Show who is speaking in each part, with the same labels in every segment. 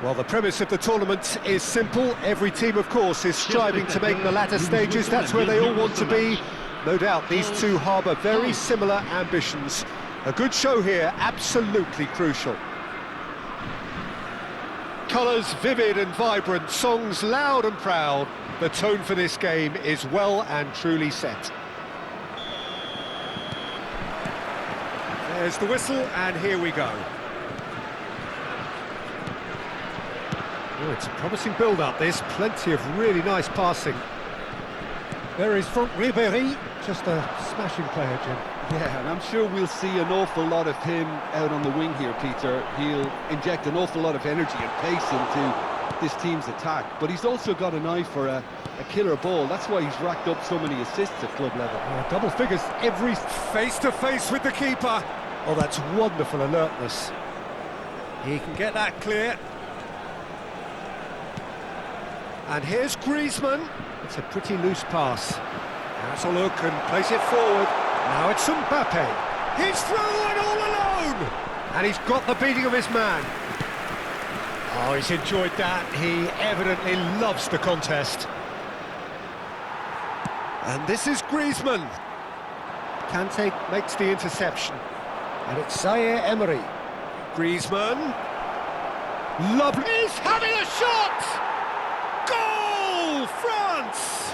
Speaker 1: Well, the premise of the tournament is simple. Every team, of course, is striving to make the latter stages. That's where they all want to be. No doubt these two harbour very similar ambitions. A good show here, absolutely crucial. Colours vivid and vibrant, songs loud and proud. The tone for this game is well and truly set. There's the whistle, and here we go. Oh, it's a promising build-up, this. Plenty of really nice passing. There is Franck Ribéry, just a smashing player, Jim.
Speaker 2: Yeah, and I'm sure we'll see an awful lot of him out on the wing here, Peter. He'll inject an awful lot of energy and pace into this team's attack, but he's also got an eye for a killer ball. That's why he's racked up so many assists at club level.
Speaker 1: Double figures every face-to-face with the keeper. Oh, that's wonderful alertness. He can get that clear. And here's Griezmann. It's a pretty loose pass. Has a look and plays it forward. Now it's Mbappe. He's through and all alone! And he's got the beating of his man. Oh, he's enjoyed that. He evidently loves the contest. And this is Griezmann. Kante makes the interception. And it's Zaire Emery. Griezmann. Lovely. He's having a shot! Goal, France!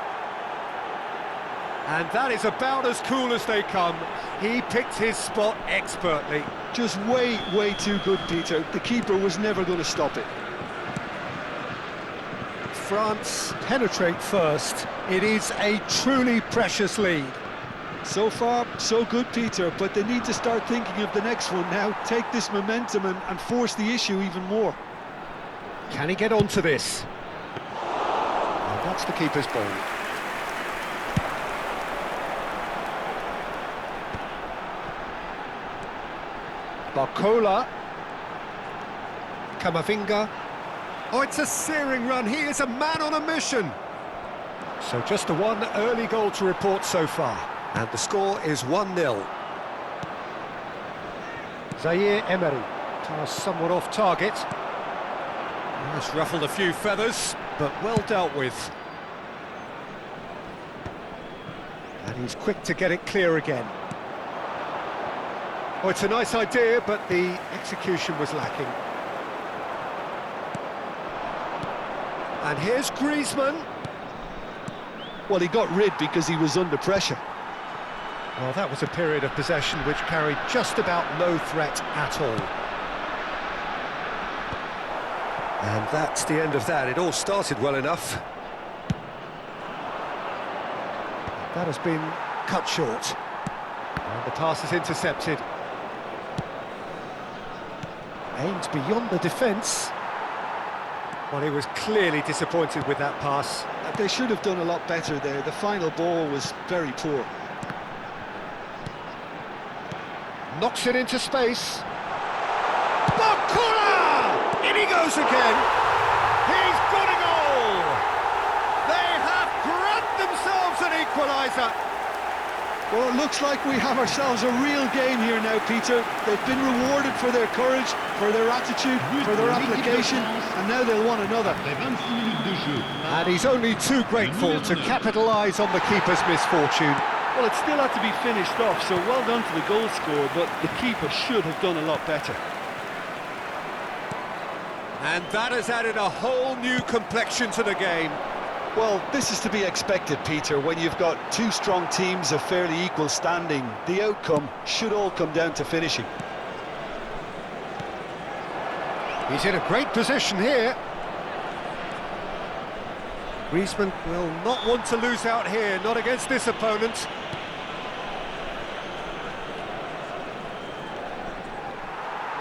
Speaker 1: And that is about as cool as they come. He picked his spot expertly.
Speaker 2: Just way too good, Peter. The keeper was never going to stop it.
Speaker 1: France penetrate first. It is a truly precious lead.
Speaker 2: So far, so good, Peter, but they need to start thinking of the next one now. Take this momentum and force the issue even more.
Speaker 1: Can he get onto this? Well, that's the keeper's ball. Barcola. Camavinga. Oh, it's a searing run. He is a man on a mission. So just the one early goal to report so far. And the score is 1-0. Zaire Emery. Pass somewhat off target. It's ruffled a few feathers, but well dealt with. And he's quick to get it clear again. Oh, it's a nice idea, but the execution was lacking. And here's Griezmann.
Speaker 2: Well, he got rid because he was under pressure.
Speaker 1: Well, that was a period of possession which carried just about no threat at all. And that's the end of that. It all started well enough. That has been cut short. And the pass is intercepted. Aims beyond the defence. Well, he was clearly disappointed with that pass.
Speaker 2: They should have done a lot better there. The final ball was very poor.
Speaker 1: Knocks it into space. Barcola! In he goes again. He's got a goal! They have grabbed themselves an equaliser.
Speaker 2: Well, it looks like we have ourselves a real game here now, Peter. They've been rewarded for their courage, for their attitude, for their application, and now they'll want another.
Speaker 1: And he's only too grateful to capitalise on the keeper's misfortune.
Speaker 2: Well, it still had to be finished off, so well done to the goal scorer, but the keeper should have done a lot better.
Speaker 1: And that has added a whole new complexion to the game.
Speaker 2: Well, this is to be expected, Peter. When you've got two strong teams of fairly equal standing, the outcome should all come down to finishing.
Speaker 1: He's in a great position here. Griezmann will not want to lose out here, not against this opponent.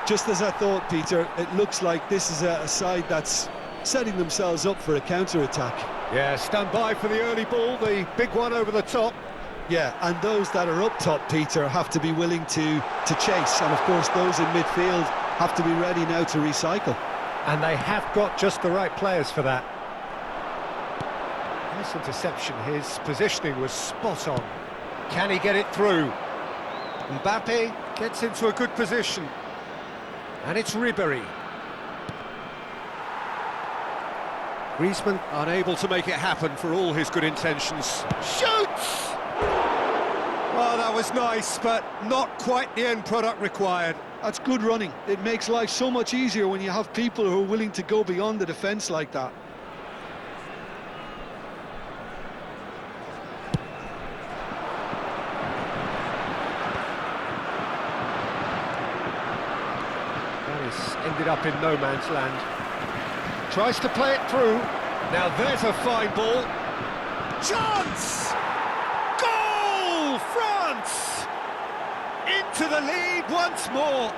Speaker 2: Just as I thought, Peter, it looks like this is a side that's setting themselves up for a counter-attack.
Speaker 1: Yeah, stand by for the early ball, the big one over the top.
Speaker 2: Yeah, and those that are up top, Peter, have to be willing to chase. And, of course, those in midfield have to be ready now to recycle.
Speaker 1: And they have got just the right players for that. Nice interception. His positioning was spot on. Can he get it through? Mbappe gets into a good position. And it's Ribéry. Griezmann unable to make it happen for all his good intentions. Shoots! Well, that was nice, but not quite the end product required.
Speaker 2: That's good running. It makes life so much easier when you have people who are willing to go beyond the defence like that.
Speaker 1: Ended up in no man's land. Tries to play it through. Now there's a fine ball. Chance! Goal! France! Into the lead once more.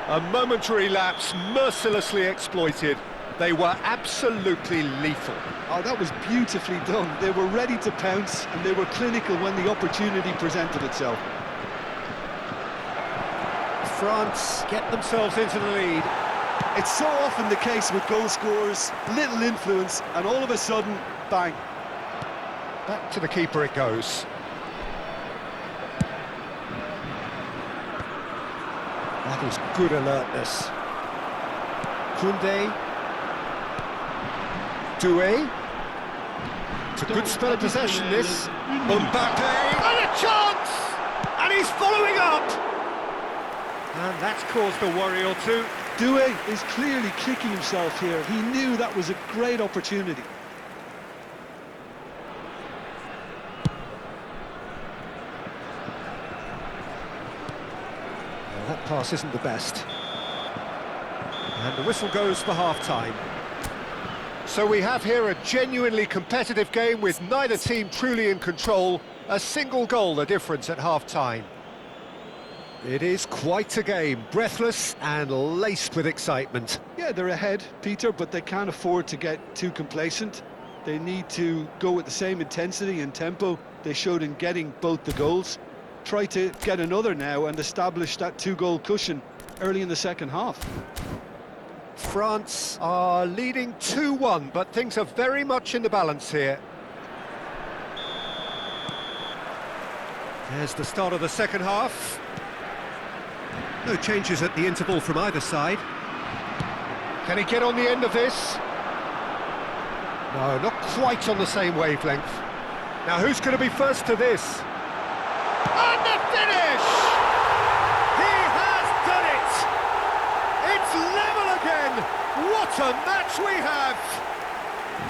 Speaker 1: A momentary lapse mercilessly exploited. They were absolutely lethal.
Speaker 2: Oh, that was beautifully done. They were ready to pounce and they were clinical when the opportunity presented itself.
Speaker 1: France get themselves into the lead.
Speaker 2: It's so often the case with goal scorers, little influence, and all of a sudden, bang.
Speaker 1: Back to the keeper it goes. That is good alertness. Koundé. Doué. It's a good spell of possession, this. Mbappé. And a chance! And he's following up! And that's caused a worry or two.
Speaker 2: Doué is clearly kicking himself here. He knew that was a great opportunity.
Speaker 1: Well, that pass isn't the best. And the whistle goes for half-time. So we have here a genuinely competitive game with neither team truly in control. A single goal the difference at half-time. It is quite a game, breathless and laced with excitement.
Speaker 2: Yeah, they're ahead, Peter, but they can't afford to get too complacent. They need to go with the same intensity and tempo they showed in getting both the goals. Try to get another now and establish that two-goal cushion early in the second half.
Speaker 1: France are leading 2-1, but things are very much in the balance here. There's the start of the second half. No changes at the interval from either side. Can he get on the end of this? No, not quite on the same wavelength. Now who's going to be first to this? And the finish! He has done it! It's level again! What a match we have!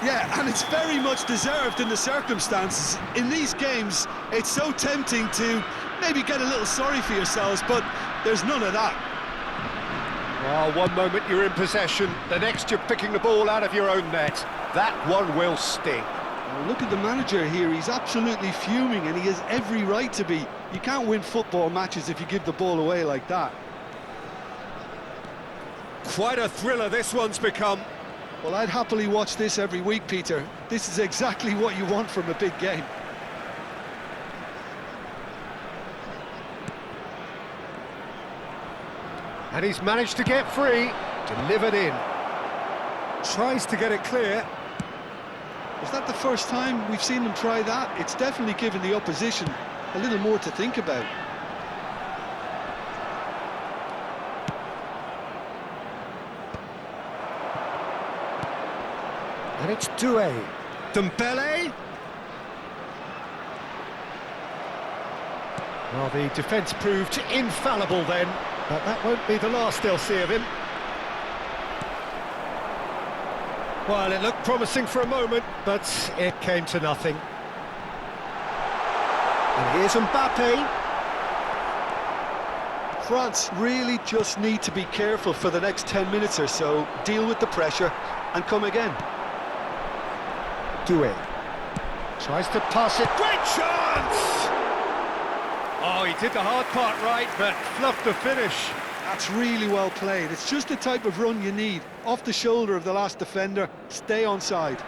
Speaker 2: Yeah, and it's very much deserved in the circumstances. In these games, it's so tempting to maybe get a little sorry for yourselves, but there's none of that.
Speaker 1: Well, one moment you're in possession, the next you're picking the ball out of your own net. That one will sting.
Speaker 2: Well, look at the manager here, he's absolutely fuming and he has every right to be. You can't win football matches if you give the ball away like that.
Speaker 1: Quite a thriller this one's become.
Speaker 2: Well, I'd happily watch this every week, Peter. This is exactly what you want from a big game.
Speaker 1: And he's managed to get free, delivered in. Tries to get it clear.
Speaker 2: Is that the first time we've seen them try that? It's definitely given the opposition a little more to think about.
Speaker 1: And it's Doué. Dembele. Well, the defence proved infallible then, but that won't be the last they'll see of him. Well, it looked promising for a moment, but it came to nothing. And here's Mbappé.
Speaker 2: France really just need to be careful for the next 10 minutes or so, deal with the pressure and come again.
Speaker 1: Doué tries to pass it. Great chance! Oh, he did the hard part right, but fluffed the finish.
Speaker 2: That's really well played. It's just the type of run you need. Off the shoulder of the last defender, stay onside.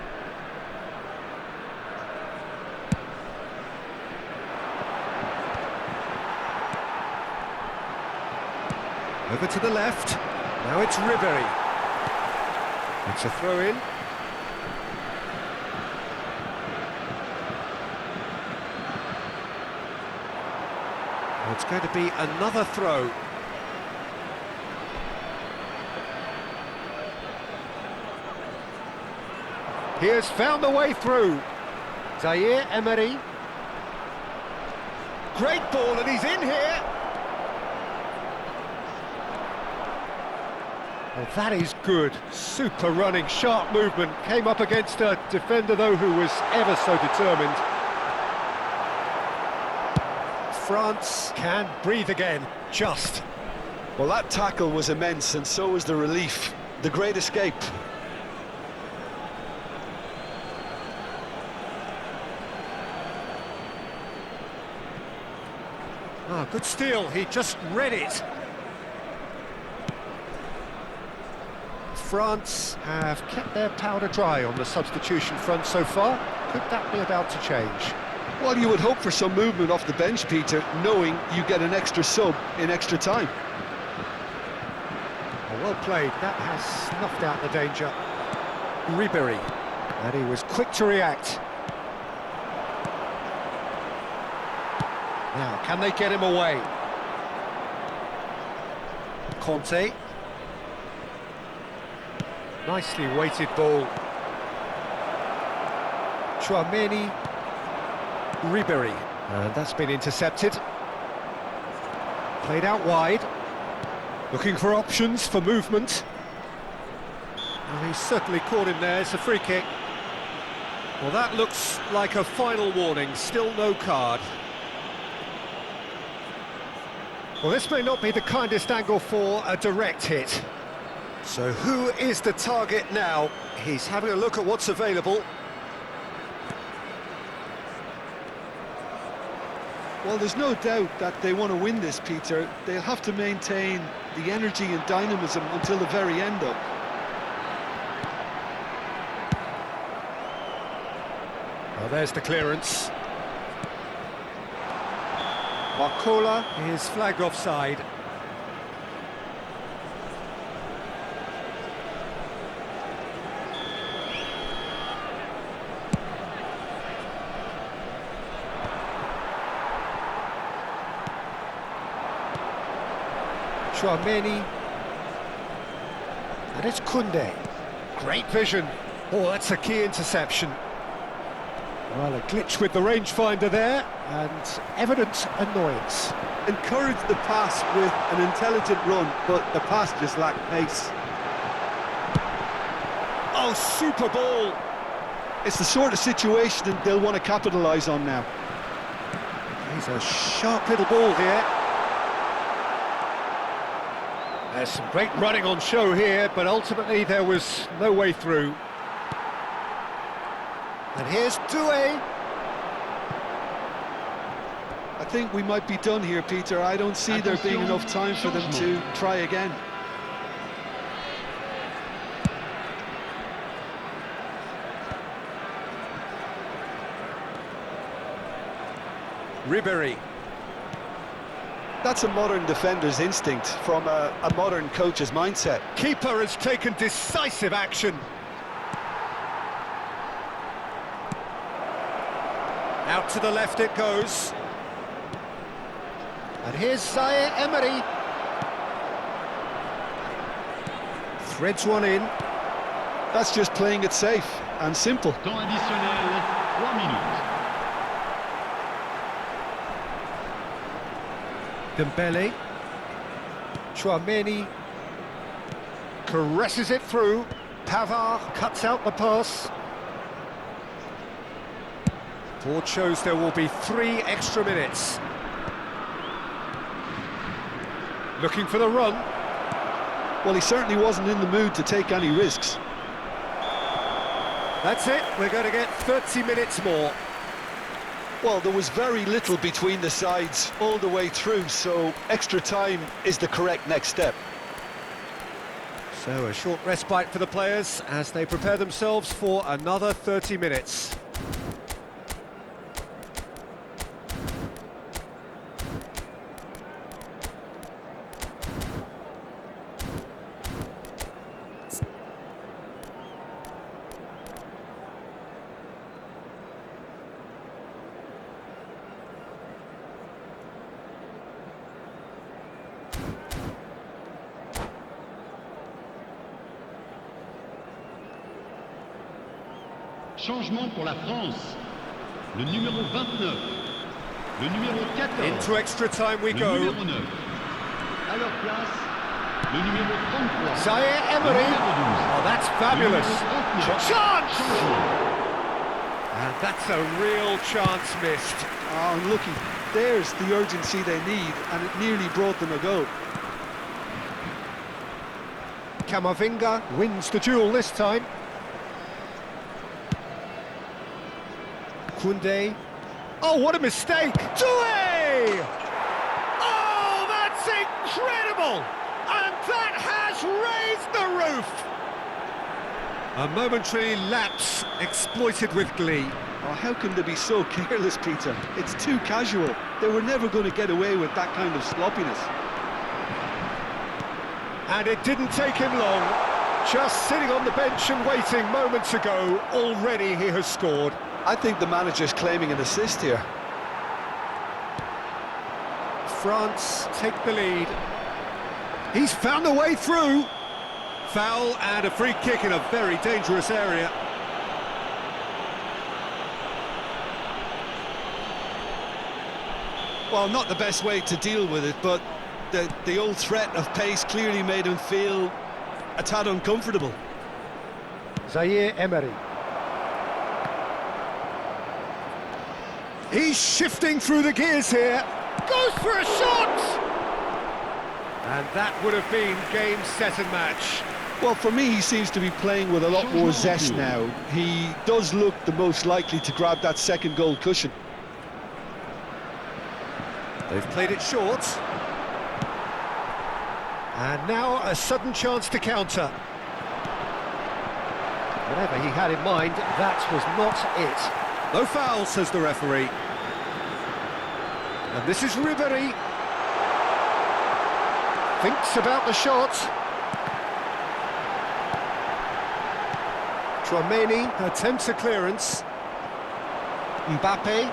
Speaker 1: Over to the left. Now it's Ribéry. It's a throw-in. It's going to be another throw. He has found the way through. Zaire Emery. Great ball, and he's in here. Well, that is good. Super running, sharp movement. Came up against a defender, though, who was ever so determined. France can breathe again, just.
Speaker 2: Well, that tackle was immense, and so was the relief. The great escape.
Speaker 1: Ah, good steal, he just read it. France have kept their powder dry on the substitution front so far. Could that be about to change?
Speaker 2: Well, you would hope for some movement off the bench, Peter, knowing you get an extra sub in extra time.
Speaker 1: Oh, well played, that has snuffed out the danger. Ribéry, and he was quick to react. Now, can they get him away? Conte. Nicely weighted ball. Chouameni. Ribéry. And that's been intercepted. Played out wide. Looking for options for movement. Well, he's certainly caught him there. It's a free kick. Well, that looks like a final warning. Still no card. Well, this may not be the kindest angle for a direct hit. So who is the target now? He's having a look at what's available.
Speaker 2: Well, there's no doubt that they want to win this, Peter. They'll have to maintain the energy and dynamism until the very end, though.
Speaker 1: Well, there's the clearance. Barcola is flagged offside. Chouameni. And it's Koundé. Great vision. Oh, that's a key interception. Well, a glitch with the rangefinder there, and evident annoyance.
Speaker 2: Encouraged the pass with an intelligent run, but the pass just lacked pace.
Speaker 1: Oh, super ball!
Speaker 2: It's the sort of situation they'll want to capitalise on now.
Speaker 1: He's a sharp little ball here. There's some great running on show here, but ultimately there was no way through. And here's Doué.
Speaker 2: I think we might be done here, Peter. I don't see there being enough time for them to try again.
Speaker 1: Ribéry.
Speaker 2: That's a modern defender's instinct from a modern coach's mindset.
Speaker 1: Keeper has taken decisive action. Out to the left it goes. And here's Zaire Emery. Threads one in.
Speaker 2: That's just playing it safe and simple.
Speaker 3: Temps additionnel, 3 minutes.
Speaker 1: Dembele. Chouameni. Caresses it through. Pavard cuts out the pass. Board shows there will be 3 extra minutes. Looking for the run.
Speaker 2: Well, he certainly wasn't in the mood to take any risks.
Speaker 1: That's it, we're going to get 30 minutes more.
Speaker 2: Well, there was very little between the sides all the way through, so extra time is the correct next step.
Speaker 1: So a short respite for the players as they prepare themselves for another 30 minutes.
Speaker 3: Changement pour la France. Le numéro 29. Le numéro 14.
Speaker 1: Into extra time we
Speaker 3: Le
Speaker 1: go.
Speaker 3: numéro 9. À leur place, le numéro 33.
Speaker 1: Zaire
Speaker 3: Le
Speaker 1: Emery.
Speaker 3: numéro 12.
Speaker 1: Oh, that's fabulous.
Speaker 3: Le numéro 39.
Speaker 1: Chance!
Speaker 3: Changement.
Speaker 1: And that's a real chance missed.
Speaker 2: Oh, unlucky. There's the urgency they need, and it nearly brought them a goal.
Speaker 1: Camavinga wins the duel this time. Koundé. Oh, what a mistake! Doué! Oh, that's incredible! And that has raised the roof! A momentary lapse exploited with glee.
Speaker 2: Oh, how can they be so careless, Peter? It's too casual. They were never going to get away with that kind of sloppiness.
Speaker 1: And it didn't take him long. Just sitting on the bench and waiting moments ago, already he has scored.
Speaker 2: I think the manager's claiming an assist here.
Speaker 1: France take the lead. He's found a way through. Foul and a free kick in a very dangerous area.
Speaker 2: Well, not the best way to deal with it, but the old threat of pace clearly made him feel a tad uncomfortable.
Speaker 1: Zaire Emery. He's shifting through the gears here. Goes for a shot! And that would have been game, set and match.
Speaker 2: Well, for me, he seems to be playing with a lot more zest now. He does look the most likely to grab that second goal cushion.
Speaker 1: They've played it short. And now a sudden chance to counter. Whatever he had in mind, that was not it. No foul, says the referee. And this is Ribéry. Thinks about the shot. Tchouaméni attempts a clearance. Mbappe.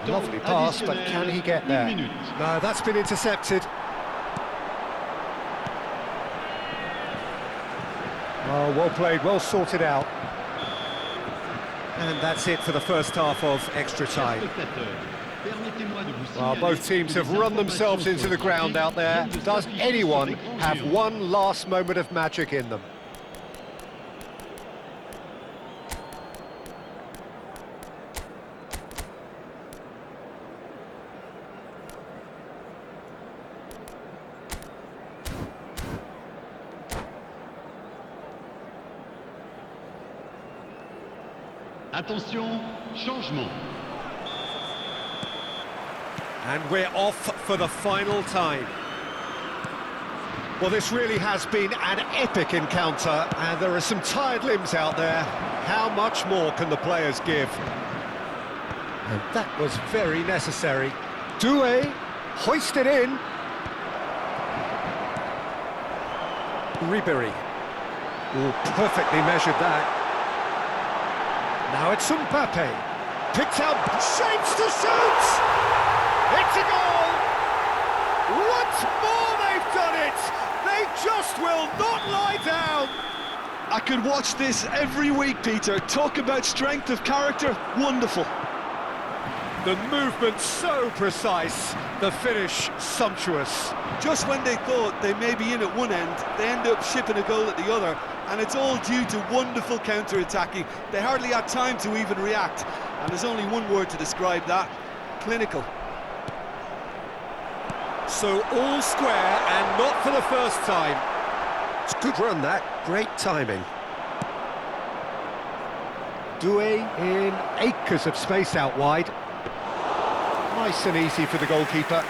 Speaker 1: Lovely pass, but can he get there? No, that's been intercepted. Oh, well played, well sorted out. And that's it for the first half of extra time. Well, both teams have run themselves into the ground out there. Does anyone have one last moment of magic in them?
Speaker 3: Attention, changement.
Speaker 1: And we're off for the final time. Well, this really has been an epic encounter, and there are some tired limbs out there. How much more can the players give? And that was very necessary. Doué hoisted in. Ribéry. Oh, perfectly measured that. Now it's Mbappe. Picked out, shapes to shoot! It's a goal! Once more they've done it! They just will not lie down!
Speaker 2: I could watch this every week, Peter. Talk about strength of character. Wonderful.
Speaker 1: The movement so precise, the finish sumptuous.
Speaker 2: Just when they thought they may be in at one end, they end up shipping a goal at the other, and it's all due to wonderful counter-attacking. They hardly had time to even react, and there's only one word to describe that: clinical.
Speaker 1: So all square, and not for the first time. It's a good run, that. Great timing. Doué in acres of space out wide. Nice and easy for the goalkeeper.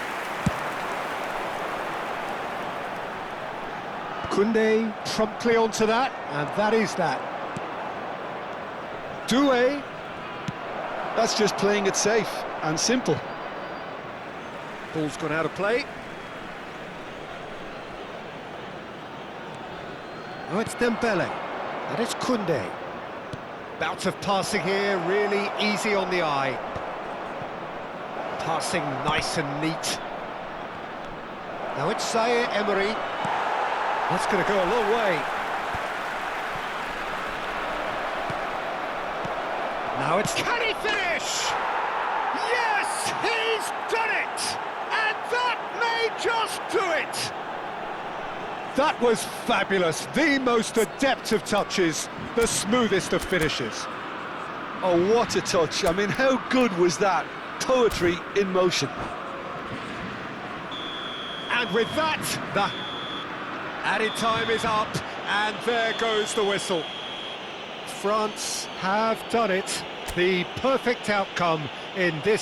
Speaker 1: Koundé promptly onto that, and that is that. Doué.
Speaker 2: That's just playing it safe and simple.
Speaker 1: Ball's gone out of play. Oh, it's Dembele. And it's Koundé. Bout of passing here, really easy on the eye. Passing nice and neat. Now it's Zaire Emery. That's going to go a long way. Now it's... Can he finish? Yes, he's done it! And that may just do it! That was fabulous. The most adept of touches, the smoothest of finishes.
Speaker 2: Oh, what a touch. I mean, how good was that? Poetry in motion.
Speaker 1: And with that, the added time is up, and there goes the whistle. France have done it. The perfect outcome in this